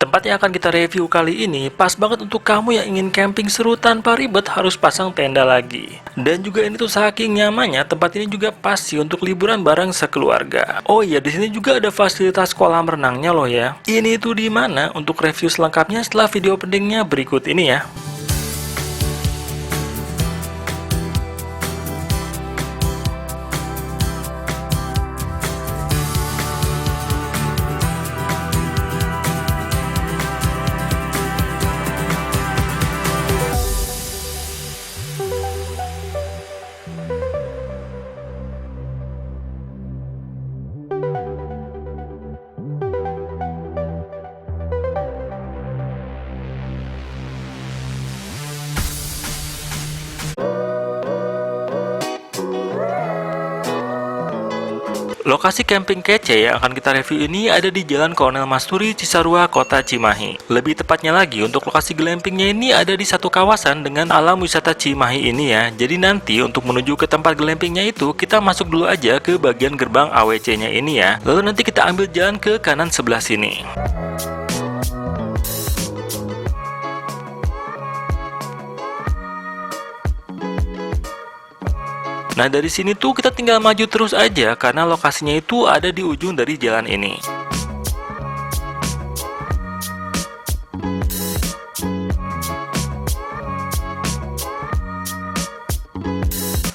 Tempat yang akan kita review kali ini pas banget untuk kamu yang ingin camping seru tanpa ribet harus pasang tenda lagi. Dan juga ini tuh saking nyamannya, tempat ini juga pas sih untuk liburan bareng sekeluarga. Oh iya, di sini juga ada fasilitas kolam renangnya loh ya. Ini tuh di mana? Untuk review selengkapnya setelah video pentingnya berikut ini ya. Lokasi camping kece yang akan kita review ini ada di Jalan Kolonel Masturi, Cisarua, Kota Cimahi. Lebih tepatnya lagi, untuk lokasi glampingnya ini ada di satu kawasan dengan alam wisata Cimahi ini ya. Jadi nanti untuk menuju ke tempat glampingnya itu, kita masuk dulu aja ke bagian gerbang AWC-nya ini ya. Lalu nanti kita ambil jalan ke kanan sebelah sini. Nah, dari sini tuh kita tinggal maju terus aja karena lokasinya itu ada di ujung dari jalan ini.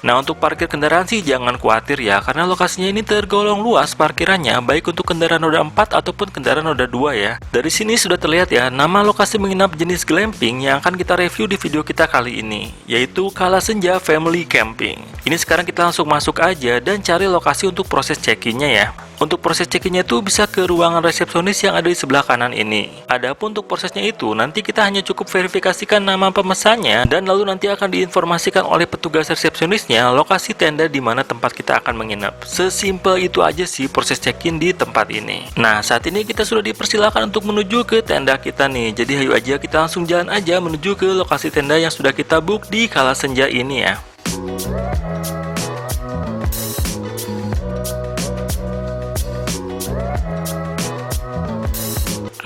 Nah, untuk parkir kendaraan sih jangan khawatir ya, karena lokasinya ini tergolong luas parkirannya, baik untuk kendaraan roda 4 ataupun kendaraan roda 2 ya. Dari sini sudah terlihat ya, nama lokasi menginap jenis glamping yang akan kita review di video kita kali ini, yaitu Kalasenja Family Camping. Ini sekarang kita langsung masuk aja dan cari lokasi untuk proses check-in-nya ya. Untuk proses check-in-nya itu bisa ke ruangan resepsionis yang ada di sebelah kanan ini. Adapun untuk prosesnya itu, nanti kita hanya cukup verifikasikan nama pemesannya dan lalu nanti akan diinformasikan oleh petugas resepsionisnya lokasi tenda di mana tempat kita akan menginap. Sesimpel itu aja sih proses check-in di tempat ini. Nah, saat ini kita sudah dipersilakan untuk menuju ke tenda kita nih. Jadi ayo aja kita langsung jalan aja menuju ke lokasi tenda yang sudah kita book di Kalasenja ini ya.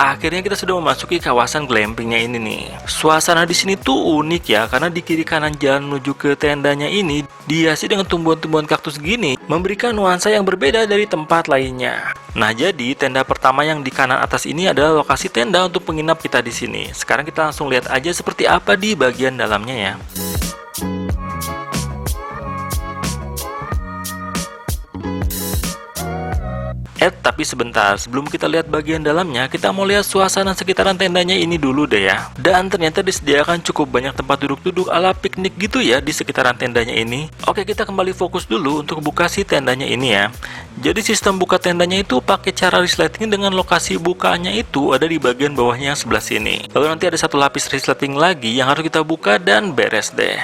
Akhirnya kita sudah memasuki kawasan glampingnya ini nih. Suasana di sini tuh unik ya, karena di kiri kanan jalan menuju ke tendanya ini dihiasi dengan tumbuhan-tumbuhan kaktus gini, memberikan nuansa yang berbeda dari tempat lainnya. Nah, jadi tenda pertama yang di kanan atas ini adalah lokasi tenda untuk penginap kita di sini. Sekarang kita langsung lihat aja seperti apa di bagian dalamnya ya. Tapi sebentar, sebelum kita lihat bagian dalamnya, kita mau lihat suasana sekitaran tendanya ini dulu deh ya. Dan ternyata disediakan cukup banyak tempat duduk-duduk ala piknik gitu ya di sekitaran tendanya ini. Oke, kita kembali fokus dulu untuk buka si tendanya ini ya. Jadi sistem buka tendanya itu pakai cara resleting dengan lokasi bukanya itu ada di bagian bawahnya yang sebelah sini. Lalu nanti ada satu lapis resleting lagi yang harus kita buka dan beres deh.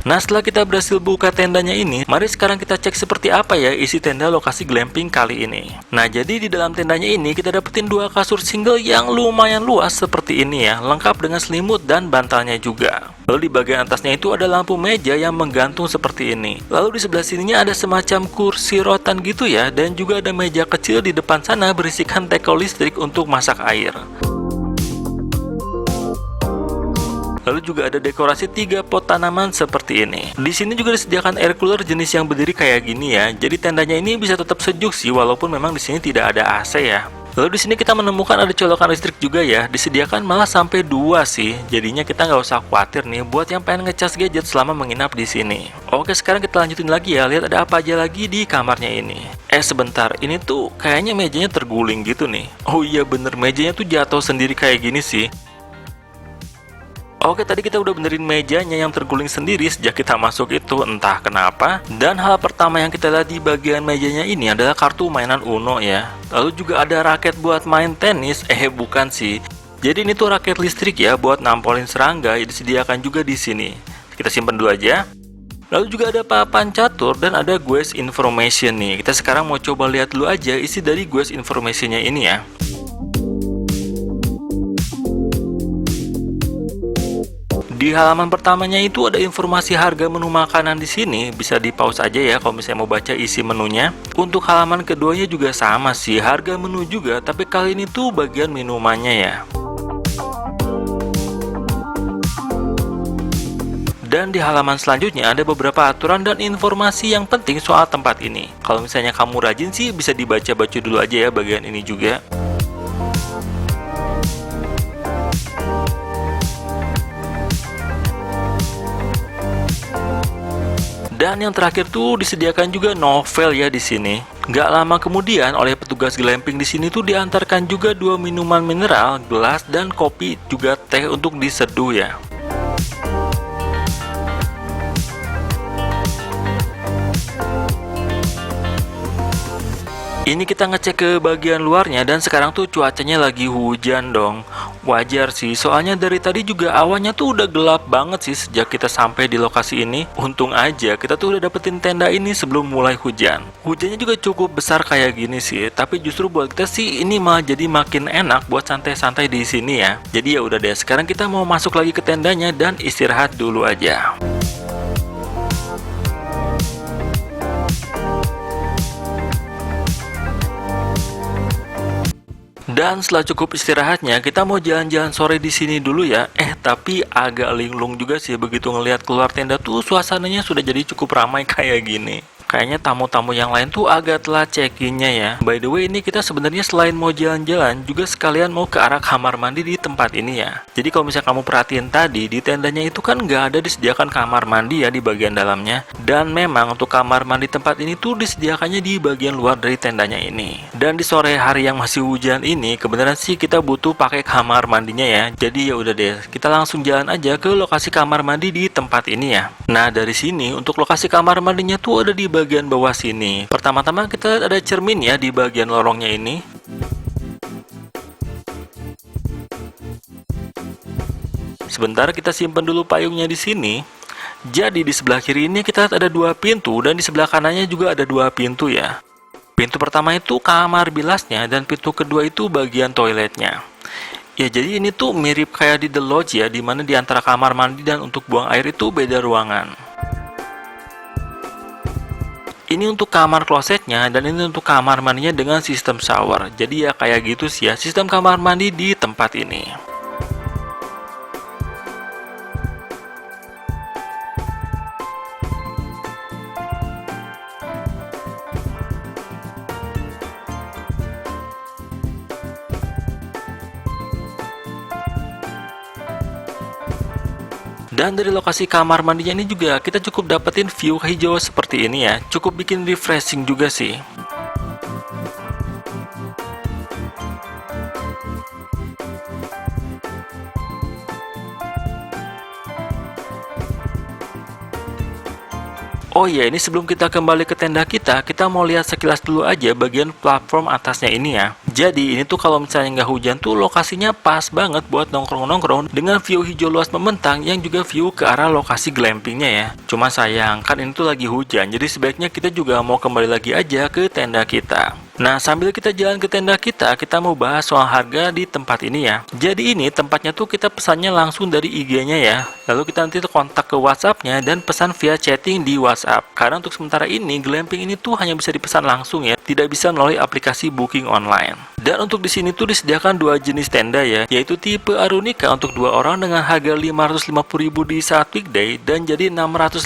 Nah, setelah kita berhasil buka tendanya ini, mari sekarang kita cek seperti apa ya isi tenda lokasi glamping kali ini. Nah, jadi di dalam tendanya ini kita dapetin dua kasur single yang lumayan luas seperti ini ya, lengkap dengan selimut dan bantalnya juga. Lalu di bagian atasnya itu ada lampu meja yang menggantung seperti ini. Lalu di sebelah sininya ada semacam kursi rotan gitu ya, dan juga ada meja kecil di depan sana berisikan teko listrik untuk masak air. Lalu juga ada dekorasi 3 pot tanaman seperti ini. Di sini juga disediakan air cooler jenis yang berdiri kayak gini ya. Jadi tendanya ini bisa tetap sejuk sih, walaupun memang di sini tidak ada AC ya. Lalu di sini kita menemukan ada colokan listrik juga ya. Disediakan malah sampai 2 sih. Jadinya kita nggak usah khawatir nih buat yang pengen ngecas gadget selama menginap di sini. Oke, sekarang kita lanjutin lagi ya. Lihat ada apa aja lagi di kamarnya ini. Sebentar, ini tuh kayaknya mejanya terguling gitu nih. Oh iya bener, mejanya tuh jatuh sendiri kayak gini sih. Oke, tadi kita udah benerin mejanya yang terguling sendiri sejak kita masuk itu, entah kenapa. Dan hal pertama yang kita lihat di bagian mejanya ini adalah kartu mainan Uno ya. Lalu juga ada raket buat main tenis, bukan sih. Jadi ini tuh raket listrik ya buat nampolin serangga, disediakan juga di sini. Kita simpan dulu aja. Lalu juga ada papan catur dan ada guest information nih. Kita sekarang mau coba lihat dulu aja isi dari guest informationnya ini ya. Di halaman pertamanya itu ada informasi harga menu makanan di sini, bisa di pause aja ya kalau misalnya mau baca isi menunya. Untuk halaman keduanya juga sama sih, harga menu juga, tapi kali ini tuh bagian minumannya ya. Dan di halaman selanjutnya ada beberapa aturan dan informasi yang penting soal tempat ini. Kalau misalnya kamu rajin sih bisa dibaca-baca dulu aja ya bagian ini juga. Dan yang terakhir tuh disediakan juga novel ya di sini. Nggak lama kemudian oleh petugas glamping di sini tuh diantarkan juga 2 minuman mineral, gelas dan kopi juga teh untuk diseduh ya. Ini kita ngecek ke bagian luarnya dan sekarang tuh cuacanya lagi hujan dong. Wajar sih, soalnya dari tadi juga awannya tuh udah gelap banget sih sejak kita sampai di lokasi ini. Untung aja kita tuh udah dapetin tenda ini sebelum mulai hujan. Hujannya juga cukup besar kayak gini sih, tapi justru buat kita sih ini malah jadi makin enak buat santai-santai di sini ya. Jadi ya udah deh, sekarang kita mau masuk lagi ke tendanya dan istirahat dulu aja. Dan setelah cukup istirahatnya, kita mau jalan-jalan sore di sini dulu ya. Tapi agak linglung juga sih begitu ngelihat keluar tenda tuh suasananya sudah jadi cukup ramai kayak gini. Kayaknya tamu-tamu yang lain tuh agak telat check-in-nya ya. By the way, ini kita sebenarnya selain mau jalan-jalan, juga sekalian mau ke arah kamar mandi di tempat ini ya. Jadi kalau misalnya kamu perhatiin tadi, di tendanya itu kan nggak ada disediakan kamar mandi ya di bagian dalamnya. Dan memang untuk kamar mandi tempat ini tuh disediakannya di bagian luar dari tendanya ini. Dan di sore hari yang masih hujan ini, kebenaran sih kita butuh pakai kamar mandinya ya. Jadi ya udah deh, kita langsung jalan aja ke lokasi kamar mandi di tempat ini ya. Nah, dari sini untuk lokasi kamar mandinya tuh ada di bagian bawah sini. Pertama-tama kita ada cermin ya di bagian lorongnya ini. Sebentar kita simpan dulu payungnya di sini. Jadi di sebelah kiri ini kita ada 2 pintu dan di sebelah kanannya juga ada 2 pintu ya. Pintu pertama itu kamar bilasnya dan pintu kedua itu bagian toiletnya. Ya jadi ini tuh mirip kayak di The Lodge ya, dimana di antara kamar mandi dan untuk buang air itu beda ruangan. Ini untuk kamar klosetnya dan ini untuk kamar mandinya dengan sistem shower. Jadi ya kayak gitu sih ya sistem kamar mandi di tempat ini. Dan dari lokasi kamar mandinya ini juga kita cukup dapetin view hijau seperti ini ya. Cukup bikin refreshing juga sih. Oh iya, ini sebelum kita kembali ke tenda kita mau lihat sekilas dulu aja bagian platform atasnya ini ya. Jadi ini tuh kalau misalnya nggak hujan tuh lokasinya pas banget buat nongkrong-nongkrong dengan view hijau luas membentang yang juga view ke arah lokasi glampingnya ya. Cuma sayang kan ini tuh lagi hujan, jadi sebaiknya kita juga mau kembali lagi aja ke tenda kita. Nah, sambil kita jalan ke tenda kita mau bahas soal harga di tempat ini ya. Jadi ini tempatnya tuh kita pesannya langsung dari IG-nya ya. Lalu kita nanti kontak ke WhatsApp-nya dan pesan via chatting di WhatsApp. Karena untuk sementara ini, glamping ini tuh hanya bisa dipesan langsung ya, tidak bisa melalui aplikasi booking online. Dan untuk di sini tuh disediakan 2 jenis tenda ya, yaitu tipe Arunika untuk 2 orang dengan harga 550.000 di saat weekday dan jadi 650.000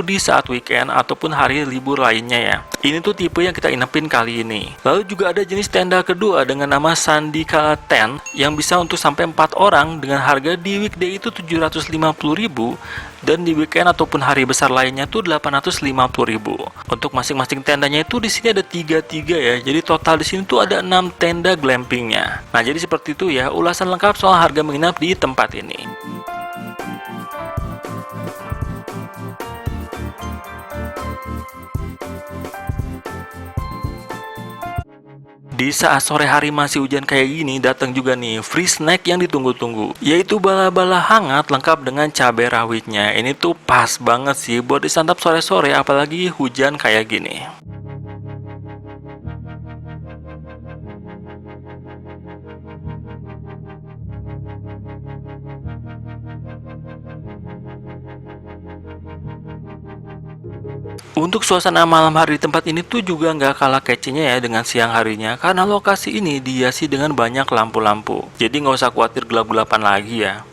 di saat weekend ataupun hari libur lainnya ya. Ini tuh tipe yang kita inepin kali ini. Lalu juga ada jenis tenda kedua dengan nama Sandikala Tent yang bisa untuk sampai 4 orang dengan harga di weekday itu 750.000 dan di weekend ataupun hari besar lainnya tuh 850.000. Untuk masing-masing tendanya itu di sini ada 3 ya. Jadi total di sini tuh ada 6 tenda glampingnya. Nah, jadi seperti itu ya ulasan lengkap soal harga menginap di tempat ini. Di saat sore hari masih hujan kayak gini, datang juga nih free snack yang ditunggu-tunggu, yaitu bala-bala hangat lengkap dengan cabai rawitnya. Ini tuh pas banget sih buat disantap sore-sore apalagi hujan kayak gini. Untuk suasana malam hari di tempat ini tuh juga nggak kalah kecenya ya dengan siang harinya, karena lokasi ini dihiasi dengan banyak lampu-lampu. Jadi nggak usah khawatir gelap-gelapan lagi ya.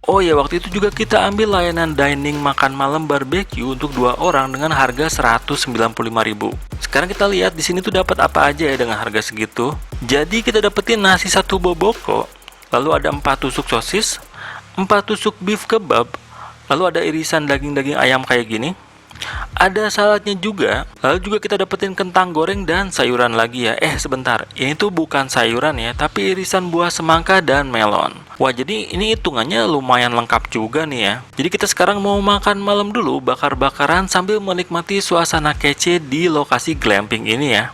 Oh ya, waktu itu juga kita ambil layanan dining makan malam barbecue untuk 2 orang dengan harga 195.000. Sekarang kita lihat di sini tuh dapat apa aja ya dengan harga segitu. Jadi kita dapetin nasi 1 boboko, lalu ada 4 tusuk sosis, 4 tusuk beef kebab, lalu ada irisan daging-daging ayam kayak gini. Ada saladnya juga, lalu juga kita dapetin kentang goreng dan sayuran lagi ya. Sebentar, ini tuh bukan sayuran ya, tapi irisan buah semangka dan melon. Wah, jadi ini hitungannya lumayan lengkap juga nih ya. Jadi kita sekarang mau makan malam dulu, bakar-bakaran sambil menikmati suasana kece di lokasi glamping ini ya.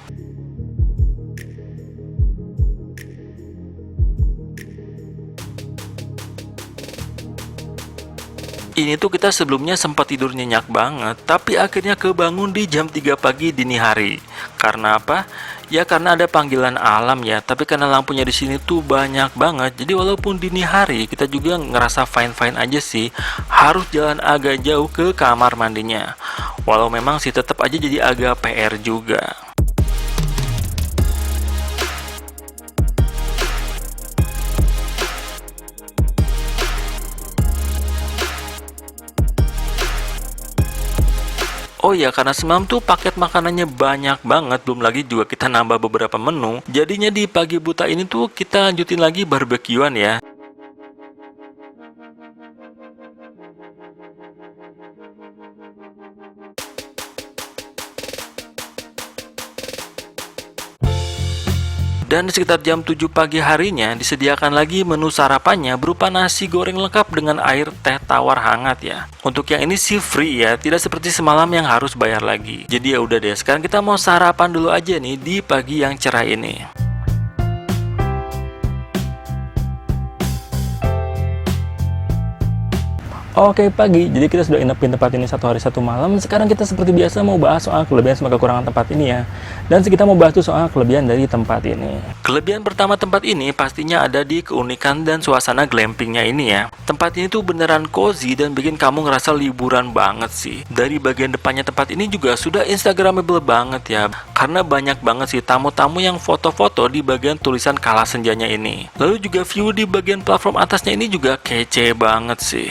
Ini tuh kita sebelumnya sempat tidur nyenyak banget, tapi akhirnya kebangun di jam 3 pagi dini hari. Karena apa? Ya karena ada panggilan alam ya, tapi karena lampunya di sini tuh banyak banget. Jadi walaupun dini hari, kita juga ngerasa fine-fine aja sih. Harus jalan agak jauh ke kamar mandinya. Walau memang sih tetap aja jadi agak PR juga. Oh ya, karena semalam tuh paket makanannya banyak banget, belum lagi juga kita nambah beberapa menu. Jadinya di pagi buta ini tuh kita lanjutin lagi barbekyuan ya. Dan di sekitar jam 7 pagi harinya disediakan lagi menu sarapannya berupa nasi goreng lengkap dengan air teh tawar hangat ya. Untuk yang ini sih free ya, tidak seperti semalam yang harus bayar lagi. Jadi ya udah deh, sekarang kita mau sarapan dulu aja nih di pagi yang cerah ini. Oke pagi, jadi kita sudah inapin tempat ini 1 hari 1 malam. Sekarang kita seperti biasa mau bahas soal kelebihan sama kekurangan tempat ini ya. Dan kita mau bahas tuh soal kelebihan dari tempat ini. Kelebihan pertama tempat ini pastinya ada di keunikan dan suasana glampingnya ini ya. Tempat ini tuh beneran cozy dan bikin kamu ngerasa liburan banget sih. Dari bagian depannya tempat ini juga sudah instagramable banget ya. Karena banyak banget sih tamu-tamu yang foto-foto di bagian tulisan kala senjanya ini. Lalu juga view di bagian platform atasnya ini juga kece banget sih.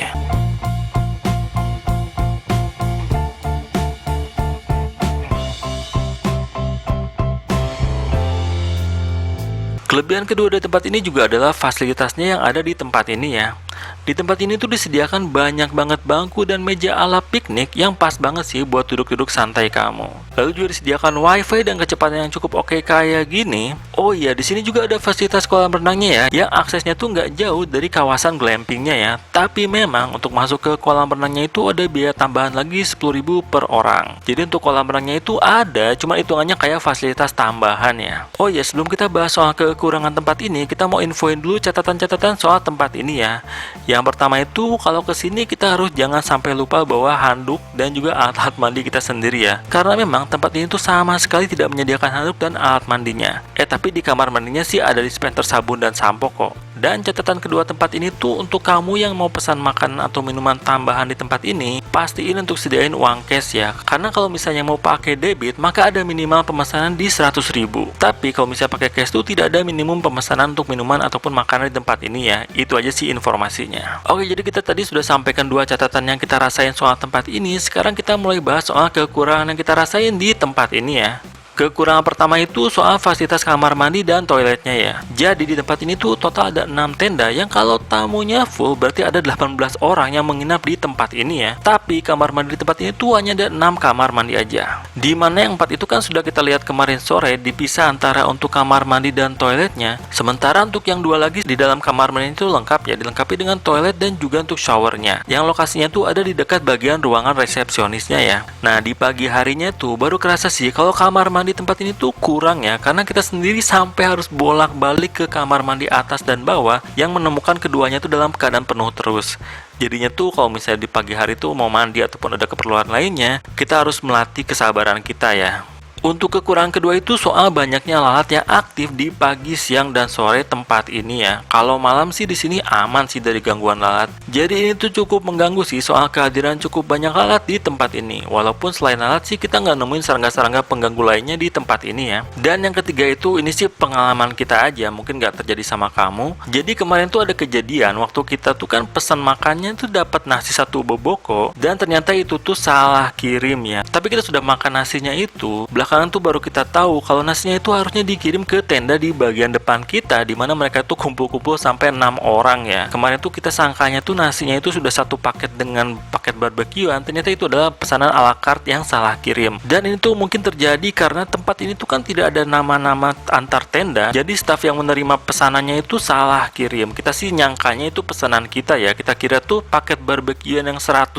Kelebihan kedua dari tempat ini juga adalah fasilitasnya yang ada di tempat ini ya. Di tempat ini tuh disediakan banyak banget bangku dan meja ala piknik yang pas banget sih buat duduk-duduk santai kamu. Lalu juga disediakan wifi dan kecepatan yang cukup oke kayak gini. Oh iya, di sini juga ada fasilitas kolam renangnya ya, yang aksesnya tuh nggak jauh dari kawasan glampingnya ya. Tapi memang untuk masuk ke kolam renangnya itu ada biaya tambahan lagi 10.000 per orang. Jadi untuk kolam renangnya itu ada, cuma hitungannya kayak fasilitas tambahan ya. Oh iya, sebelum kita bahas soal kekurangan tempat ini, kita mau infoin dulu catatan-catatan soal tempat ini ya. Yang pertama itu, kalau kesini kita harus jangan sampai lupa bawa handuk dan juga alat mandi kita sendiri ya. Karena memang tempat ini tuh sama sekali tidak menyediakan handuk dan alat mandinya. Tapi di kamar mandinya sih ada dispenser sabun dan sampo kok. Dan catatan kedua tempat ini tuh untuk kamu yang mau pesan makanan atau minuman tambahan di tempat ini, pastiin untuk sediain uang cash ya. Karena kalau misalnya mau pakai debit, maka ada minimal pemesanan di 100.000. Tapi kalau misalnya pakai cash tuh tidak ada minimum pemesanan untuk minuman ataupun makanan di tempat ini ya. Itu aja sih informasinya. Oke, jadi kita tadi sudah sampaikan 2 catatan yang kita rasain soal tempat ini. Sekarang kita mulai bahas soal kekurangan yang kita rasain di tempat ini ya. Kekurangan pertama itu soal fasilitas kamar mandi dan toiletnya ya. Jadi di tempat ini tuh total ada 6 tenda yang kalau tamunya full berarti ada 18 orang yang menginap di tempat ini ya. Tapi kamar mandi di tempat ini tuh hanya ada 6 kamar mandi aja. Dimana yang 4 itu kan sudah kita lihat kemarin sore dipisah antara untuk kamar mandi dan toiletnya. Sementara untuk yang 2 lagi di dalam kamar mandi itu lengkap ya, dilengkapi dengan toilet dan juga untuk showernya. Yang lokasinya tuh ada di dekat bagian ruangan resepsionisnya ya. Nah di pagi harinya tuh baru kerasa sih kalau kamar mandi di tempat ini tuh kurang ya, karena kita sendiri sampai harus bolak-balik ke kamar mandi atas dan bawah yang menemukan keduanya tuh dalam keadaan penuh terus. Jadinya tuh kalau misalnya di pagi hari tuh mau mandi ataupun ada keperluan lainnya, kita harus melatih kesabaran kita ya. Untuk kekurangan kedua itu soal banyaknya lalat yang aktif di pagi, siang, dan sore tempat ini ya. Kalau malam sih di sini aman sih dari gangguan lalat. Jadi ini tuh cukup mengganggu sih soal kehadiran cukup banyak lalat di tempat ini. Walaupun selain lalat sih kita nggak nemuin serangga-serangga pengganggu lainnya di tempat ini ya. Dan yang ketiga itu ini sih pengalaman kita aja, mungkin nggak terjadi sama kamu. Jadi kemarin tuh ada kejadian waktu kita tuh kan pesan makannya tuh dapat nasi satu boboko dan ternyata itu tuh salah kirim ya. Tapi kita sudah makan nasinya itu, belakangan tuh baru kita tahu kalau nasinya itu harusnya dikirim ke tenda di bagian depan kita, di mana mereka tuh kumpul-kumpul sampai 6 orang ya. Kemarin tuh kita sangkanya tuh nasinya itu sudah satu paket dengan paket barbekyuan, ternyata itu adalah pesanan ala carte yang salah kirim. Dan ini tuh mungkin terjadi karena tempat ini tuh kan tidak ada nama-nama antar tenda, jadi staf yang menerima pesanannya itu salah kirim. Kita sih nyangkanya itu pesanan kita ya, kita kira tuh paket barbekyuan yang 195.000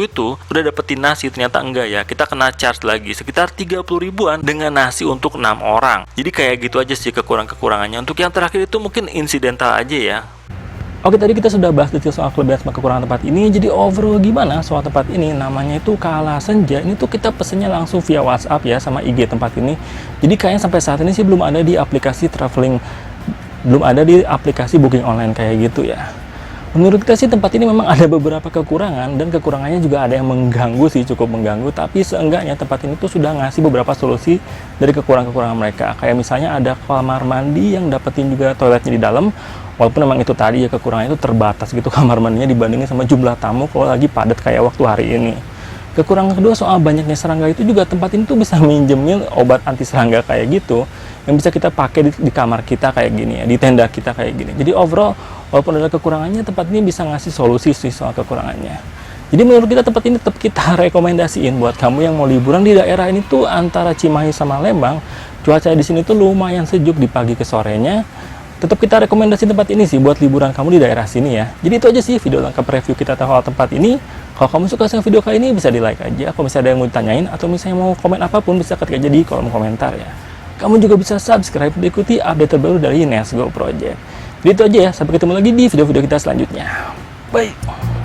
itu udah dapetin nasi, ternyata enggak ya. Kita kena charge lagi sekitar 30 ribuan dengan nasi untuk 6 orang. Jadi kayak gitu aja sih kekurangan-kekurangannya. Untuk yang terakhir itu mungkin insidental aja ya. Oke, tadi kita sudah bahas detail soal kelebihan sama kekurangan tempat ini. Jadi overall gimana soal tempat ini? Namanya itu Kala Senja. Ini tuh kita pesennya langsung via WhatsApp ya sama IG tempat ini. Jadi kayaknya sampai saat ini sih belum ada di aplikasi traveling, belum ada di aplikasi booking online kayak gitu ya. Menurut kita sih tempat ini memang ada beberapa kekurangan, dan kekurangannya juga ada yang mengganggu sih, cukup mengganggu. Tapi seenggaknya tempat ini tuh sudah ngasih beberapa solusi dari kekurangan-kekurangan mereka. Kayak misalnya ada kamar mandi yang dapetin juga toiletnya di dalam. Walaupun memang itu tadi ya kekurangannya itu terbatas gitu kamar mandinya dibandingin sama jumlah tamu kalau lagi padat kayak waktu hari ini. Kekurangan kedua soal banyaknya serangga itu juga tempat ini tuh bisa minjemin obat anti serangga kayak gitu yang bisa kita pakai di kamar kita kayak gini ya, di tenda kita kayak gini. Jadi overall walaupun ada kekurangannya, tempat ini bisa ngasih solusi sih soal kekurangannya. Jadi menurut kita tempat ini tetap kita rekomendasiin buat kamu yang mau liburan di daerah ini tuh antara Cimahi sama Lembang. Cuaca di sini tuh lumayan sejuk di pagi ke sorenya. Tetap kita rekomendasi tempat ini sih buat liburan kamu di daerah sini ya. Jadi itu aja sih video lengkap review kita soal tempat ini. Kalau kamu suka sama video kali ini bisa di like aja. Kalau misalnya ada yang mau ditanyain atau misalnya mau komen apapun bisa ketik aja di kolom komentar ya. Kamu juga bisa subscribe untuk ikuti update terbaru dari Nesgo Project. Jadi itu aja ya, sampai ketemu lagi di video-video kita selanjutnya. Bye!